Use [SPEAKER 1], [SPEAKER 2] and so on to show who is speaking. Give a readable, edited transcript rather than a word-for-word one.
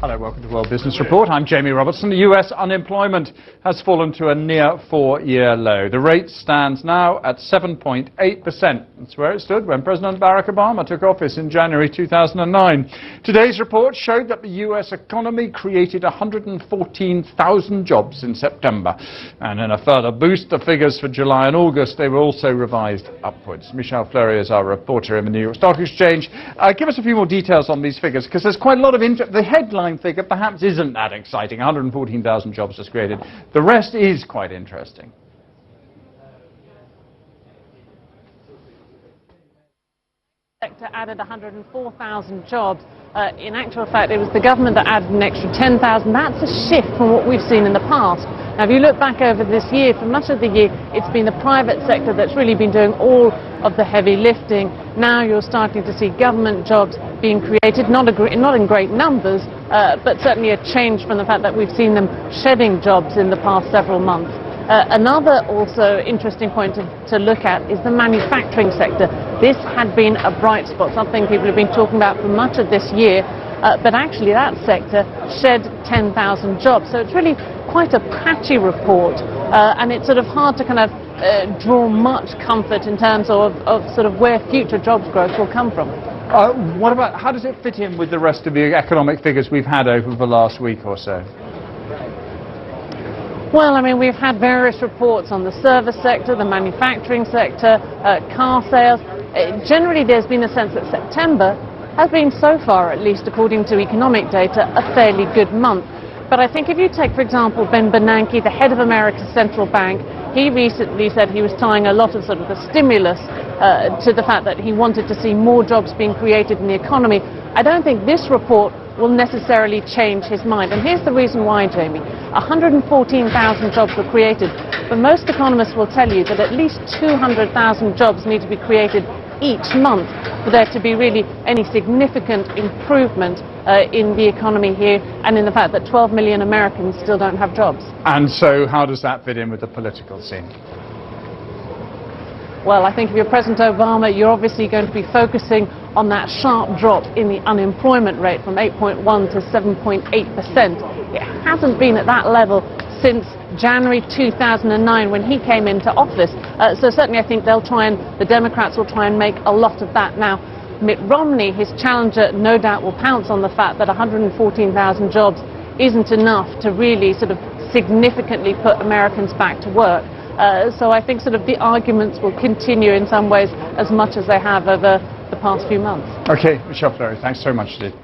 [SPEAKER 1] Hello, welcome to World Business Report. I'm Jamie Robertson. The US unemployment has fallen to a near 4-year low. The rate stands now at 7.8%. That's where it stood when President Barack Obama took office in January 2009. Today's report showed that the US economy created 114,000 jobs in September. And in a further boost, the figures for July and August, they were also revised upwards. Fleury is our reporter in the New York Stock Exchange. Give us a few more details on these figures, because there's quite a lot of interest. The headline figure perhaps isn't that exciting. 114,000 jobs just created. The rest is quite interesting.
[SPEAKER 2] Sector added 104,000 jobs. In actual fact, it was the government that added an extra 10,000. That's a shift from what we've seen in the past. Now, if you look back over this year, for much of the year, it's been the private sector that's really been doing all of the heavy lifting. Now you're starting to see government jobs being created, not in great numbers, but certainly a change from the fact that we've seen them shedding jobs in the past several months. Another also interesting point to look at is the manufacturing sector. This had been a bright spot, something people have been talking about for much of this year, but actually that sector shed 10,000 jobs. So it's really quite a patchy report, and it's sort of hard to kind of draw much comfort in terms of sort of where future jobs growth will come from.
[SPEAKER 1] What about, how does it fit in with the rest of the economic figures we've had over the last week or so?
[SPEAKER 2] Well, I mean, we've had various reports on the service sector, the manufacturing sector, car sales. Generally, there's been a sense that September has been, so far at least according to economic data, a fairly good month. But I think if you take, for example, Ben Bernanke, the head of America's central bank, he recently said he was tying a lot of sort of the stimulus to the fact that he wanted to see more jobs being created in the economy. I don't think this report will necessarily change his mind. And here's the reason why, Jamie. 114,000 jobs were created, but most economists will tell you that at least 200,000 jobs need to be created each month for there to be really any significant improvement in the economy here, and in the fact that 12 million Americans still don't have jobs.
[SPEAKER 1] And so how does that fit in with the political scene?
[SPEAKER 2] Well, I think if you're President Obama, you're obviously going to be focusing on that sharp drop in the unemployment rate from 8.1 to 7.8%. It hasn't been at that level since January 2009 when he came into office. So certainly I think the Democrats will try and make a lot of that. Now, Mitt Romney, his challenger, no doubt will pounce on the fact that 114,000 jobs isn't enough to really sort of significantly put Americans back to work. So I think sort of the arguments will continue in some ways as much as they have over the past few months.
[SPEAKER 1] Okay, Fleury, thanks so much indeed.